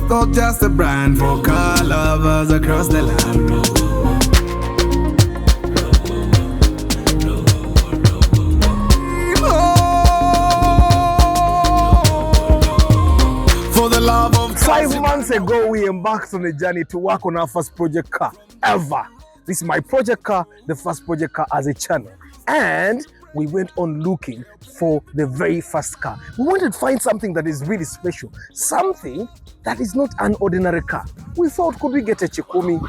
not just a brand for car lovers across the land. For the love of 5 months ago, we embarked on a journey to work on our first project car ever. This is my project car, the first project car as a channel. And we went on looking for the very first car. We wanted to find something that is really special, something that is not an ordinary car. We thought, could we get a Chikumi?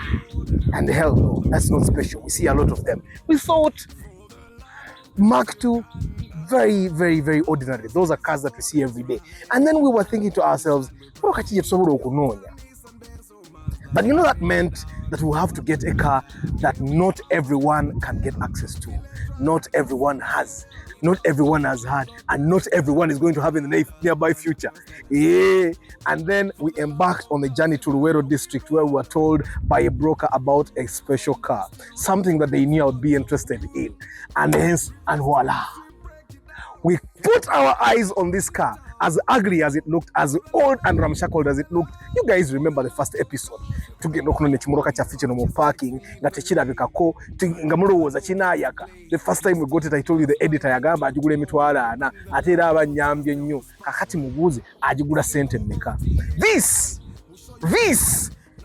And hell no, that's not special. We see a lot of them. We thought Mark II, very, very, very ordinary. Those are cars that we see every day. And then we were thinking to ourselves, but you know, that meant that we have to get a car that not everyone can get access to. Not everyone has had, and not everyone is going to have in the nearby future. Yeah. And then we embarked on the journey to Luwero district, where we were told by a broker about a special car, something that they knew I would be interested in. And hence, and voila. We put our eyes on this car, as ugly as it looked, as old and ramshackled as it looked. You guys remember the first episode. Parking, the first time we got it, I told you the editor yagamba ajugule mitwala ana atera abanyambye nnyo kakati mubuze ajugula sente mmeka. This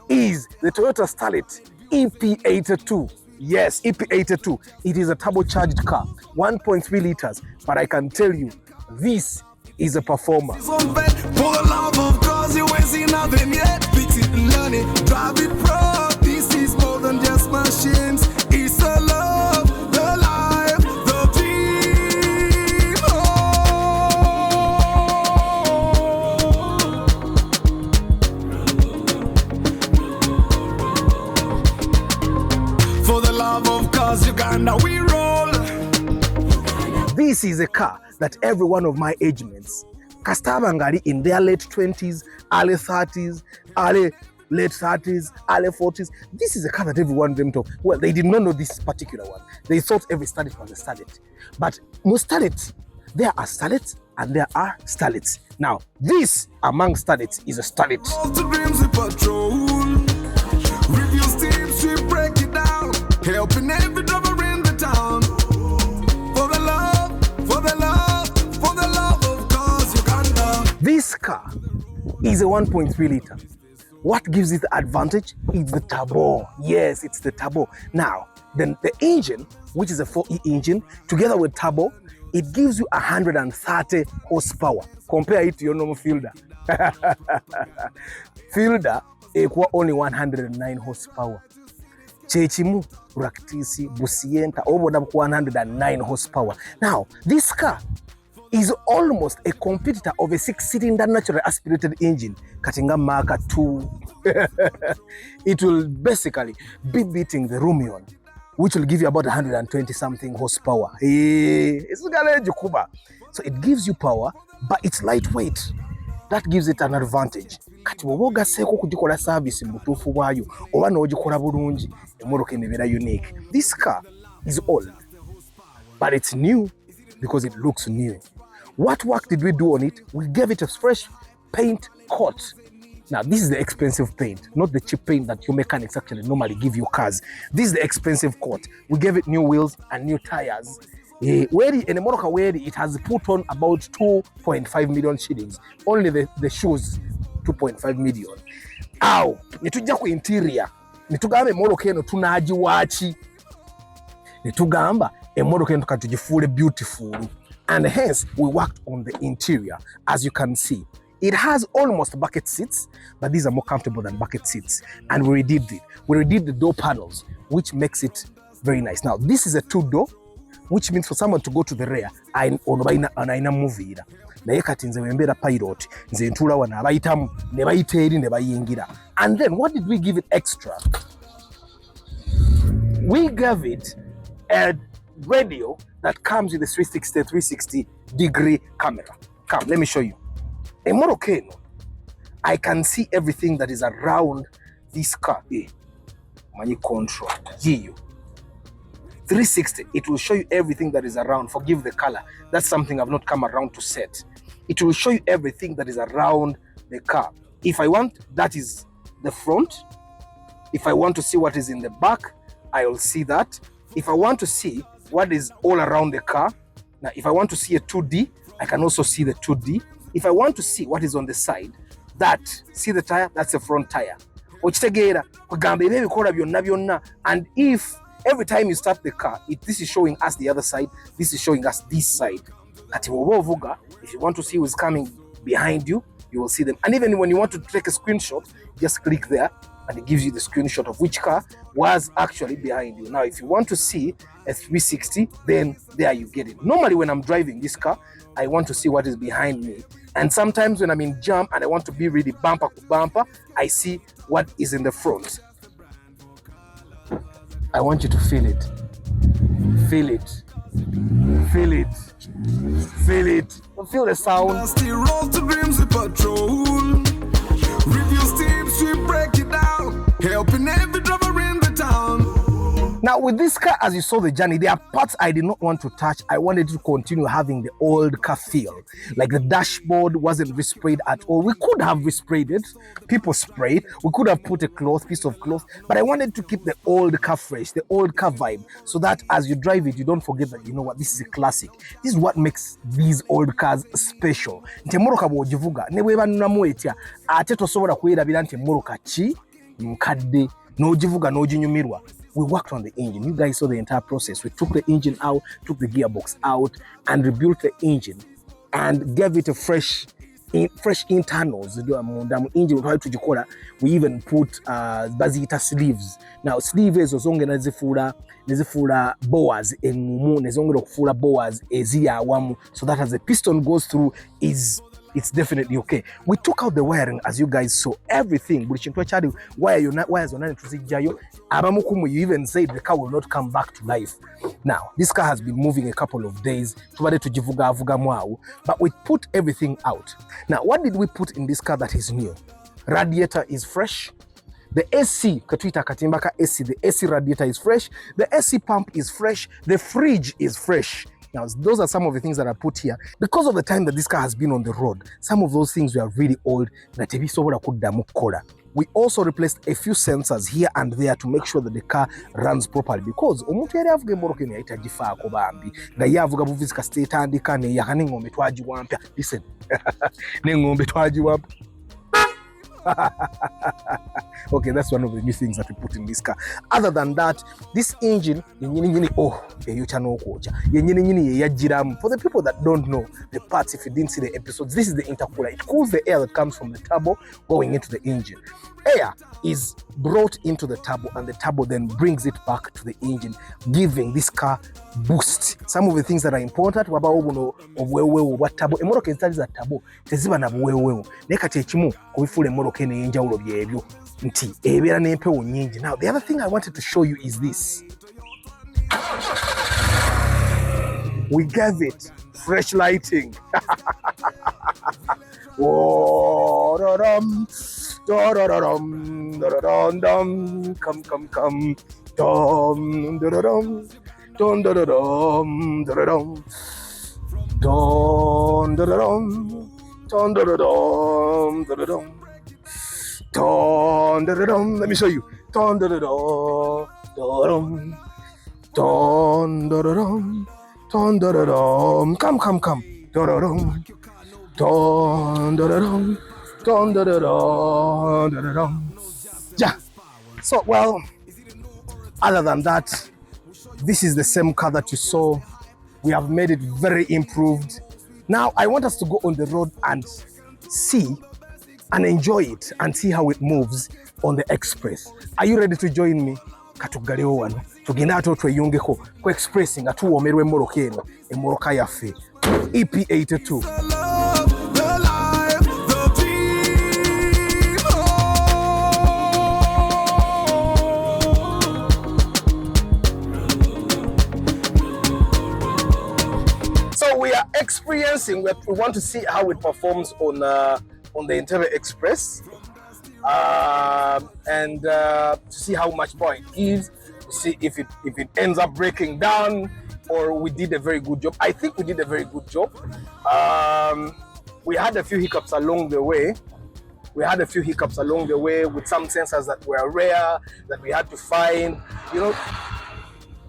is the Toyota Starlet EP82. Yes, EP82. It is a turbocharged car, 1.3 liters. But I can tell you, this is a performer. For the love of cause, you ain't seen nothing yet. Fix it and learn it, drive it pro. This is more than just machines. It's the love, the life, the dream. For the love of cause, Uganda, we roll. This is a car that every one of my age mates, Kastabangari in their late 20s, early 30s, late 30s, early 40s. This is a car that everyone dreamt of. Well, they did not know this particular one. They thought every Starlet was a Starlet. But most Starlets, there are Starlets and there are Starlets. Now, this among Starlets is a Starlet. All the dreams we patrol. Reviews teams, we break it down. Helping every driver in the town. For the love of cause, Uganda. This car is a 1.3 liter. What gives it the advantage? It's the turbo. Yes, it's the turbo. Now, then the engine, which is a 4E engine, together with turbo, it gives you 130 horsepower. Compare it to your normal Fielder. Fielder equal only 109 horsepower. Chechimu, Raktisi, Busienta, over 109 horsepower. Now, this car is almost a competitor of a 6-cylinder naturally aspirated engine, Katinga Mark II. It will basically be beating the Rumion, which will give you about 120 something horsepower. It's Jukuba. So it gives you power, but it's lightweight. That gives it an advantage. Kati woboga seko kujikola service mutufu wayo oba n'ogikola bulungi emmotoka nebeera unique. This car is old, but it's new because it looks new. What work did we do on it? We gave it a fresh paint coat. Now, this is the expensive paint, not the cheap paint that your mechanics actually normally give you cars. This is the expensive coat. We gave it new wheels and new tires. In a motor where it has put on about 2.5 million shillings. Only the shoes, 2.5 million. Ow, nitujja ku interior. Nitugamba emotoka eno tunaagiwaaki. Nitugamba emotoka eno tukagifuule beautiful. And hence, we worked on the interior. As you can see, it has almost bucket seats, but these are more comfortable than bucket seats. And we redid it. We redid the door panels, which makes it very nice. Now, this is a 2-door, which means for someone to go to the rear, anaina movie. Naye kati nze wembera pilot, nze ntula wana abayitamu ne bayita eri ne bayingira. And then what did we give it extra? We gave it a radio that comes with a 360 degree camera. Come, let me show you. A Moroccan, I can see everything that is around this car. Money control. 360, it will show you everything that is around. Forgive the color. That's something I've not come around to set. It will show you everything that is around the car. If I want, that is the front. If I want to see what is in the back, I will see that. If I want to see what is all around the car, now if I want to see a 2D, I can also see the 2D. If I want to see what is on the side, see the tire, that's the front tire. And if every time you start the car, this is showing us the other side, this is showing us this side. If you want to see who's coming behind you, you will see them. And even when you want to take a screenshot, just click there and it gives you the screenshot of which car was actually behind you. Now, if you want to see a 360, then there you get it. Normally, when I'm driving this car, I want to see what is behind me. And sometimes when I'm in jam and I want to be really bumper to bumper, I see what is in the front. I want you to feel it. Feel it. Feel it. Feel it. Feel the sound. Still roll to dreams of patrol. Review tips, we break it down. Helping every driver in the town. Now with this car, as you saw the journey, there are parts I did not want to touch. I wanted to continue having the old car feel. Like the dashboard wasn't resprayed at all. We could have resprayed it. People sprayed. We could have put a piece of cloth. But I wanted to keep the old car fresh, the old car vibe. So that as you drive it, you don't forget that, you know what, this is a classic. This is what makes these old cars special. Ntemoroka bwojivuga. Nebweba nnamuetya. Ate tosobola kwelabira ntemoroka chi mkadde. Nojivuga nojinyumirwa. We worked on the engine. You guys saw the entire process. We took the engine out, took the gearbox out, and rebuilt the engine and gave it a fresh internals. Engine we even put bazita sleeves. Now sleeves ozonge nezifula boas engumu nezongera okufula boas ezia wamu, so that as the piston goes through it's definitely okay. We took out the wiring, as you guys saw. Everything. Wires on you even said the car will not come back to life. Now, this car has been moving a couple of days, but we put everything out. Now, what did we put in this car that is new? Radiator is fresh. The AC, the AC radiator is fresh. The AC pump is fresh. The fridge is fresh. Now, those are some of the things that I put here. Because of the time that this car has been on the road, some of those things were really old. We also replaced a few sensors here and there to make sure that the car runs properly. Because listen, okay, that's one of the new things that we put in this car. Other than that, this engine, for the people that don't know the parts, if you didn't see the episodes, this is the intercooler. It cools the air that comes from the turbo going into the engine. Air is brought into the turbo and the turbo then brings it back to the engine, giving this car boost. Some of the things that are important what turbo emoroka ezitali turbo teziba na buwewewo neka kyekimu kubifula emoroka enenjawulo byebyo nti ebeera n'empewo nnyingi. Now the other thing I wanted to show you is this. We gave it fresh lighting. Oh, da-dum, da-da-da-dum, da-da-dum, come, dum, da-da-dum, dum, da-da-dum, da-da-dum, dum, da-da-dum, dum, da-da-dum, da-da-dum, dum, da-da-dum. Let me show you. Dum, da-da-dum, da-dum, dum, da-da-dum, dum, da-da-dum, come, da-da-dum. Dun, dun, dun, dun, dun, dun, dun, dun. Yeah. So, well, other than that, this is the same car that you saw. We have made it very improved. Now, I want us to go on the road and see and enjoy it and see how it moves on the express. Are you ready to join me? Katugalewo wano. Tugenda ato tweyungeko ku express nga tuwomerwa emmoroka eno, emmoroka yaffe EP82. We are experiencing. We want to see how it performs on the Interior Express, and to see how much power it gives. To see if it ends up breaking down, or we did a very good job. I think we did a very good job. We had a few hiccups along the way, we had a few hiccups along the way with some sensors that were rare that we had to find. You know,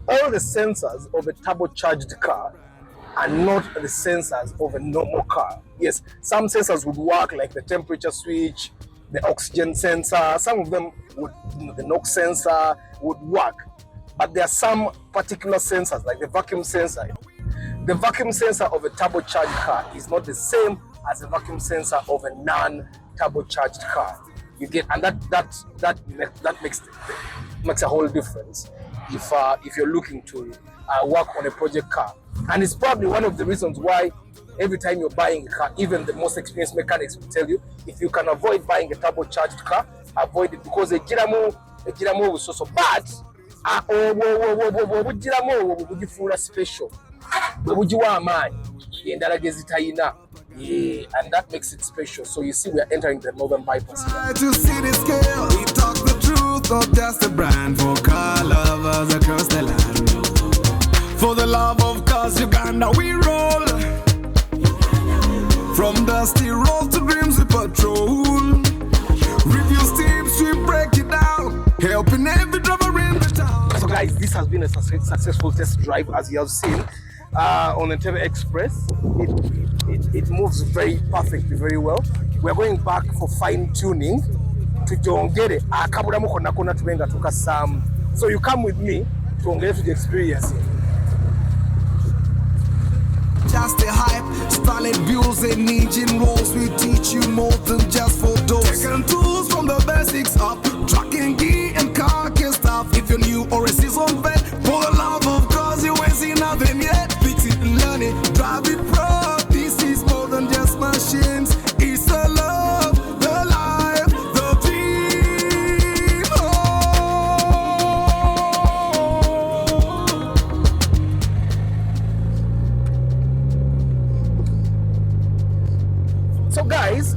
all the sensors of a turbocharged car are not the sensors of a normal car. Yes, some sensors would work, like the temperature switch, the oxygen sensor. Some of them would, the NOx sensor would work. But there are some particular sensors, like the vacuum sensor. The vacuum sensor of a turbocharged car is not the same as the vacuum sensor of a non-turbocharged car. You get, and that makes a whole difference if you're looking to work on a project car. And it's probably one of the reasons why every time you're buying a car, even the most experienced mechanics will tell you, if you can avoid buying a turbocharged car, avoid it, because a giramo was so bad. Would special, would you want man? And that makes it special. So you see, we are entering the northern bypass. Try to see the scale. We talk the truth, not just a brand for car lovers across the land. For the love of cars, Uganda, we roll. From dusty roads to dreams we patrol. Reviews tips, we break it down, helping every driver in the town. So guys, this has been a successful test drive, as you have seen on the Entebbe Express. It moves very perfectly, very well. We're going back for fine tuning to jongere akabulamu konna konna tubenga tukasamu. So you come with me to ongere to the experience. Just a hype, Starlet views and engine rolls. We teach you more than just for doors. Taking tools from the basics up, tracking gear and car gear stuff. If you're new or a seasoned vet, for the love of cars, you ain't seen nothing yet. Fix it and learn it, drive it pro. This is more than just machines. It's the love, the life, the dream. Oh. So guys,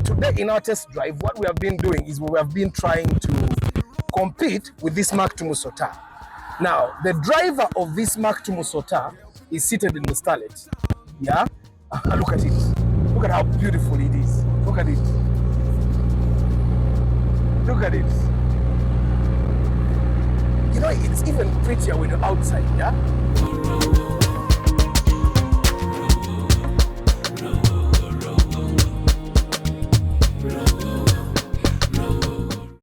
today in our test drive, what we have been doing is we have been trying to compete with this Mark II Musota. Now, the driver of this Mark II Musota is seated in the Starlet. Yeah? Look at it. Look at how beautiful it is. Look at it. Look at it. You know, it's even prettier when you're outside, yeah?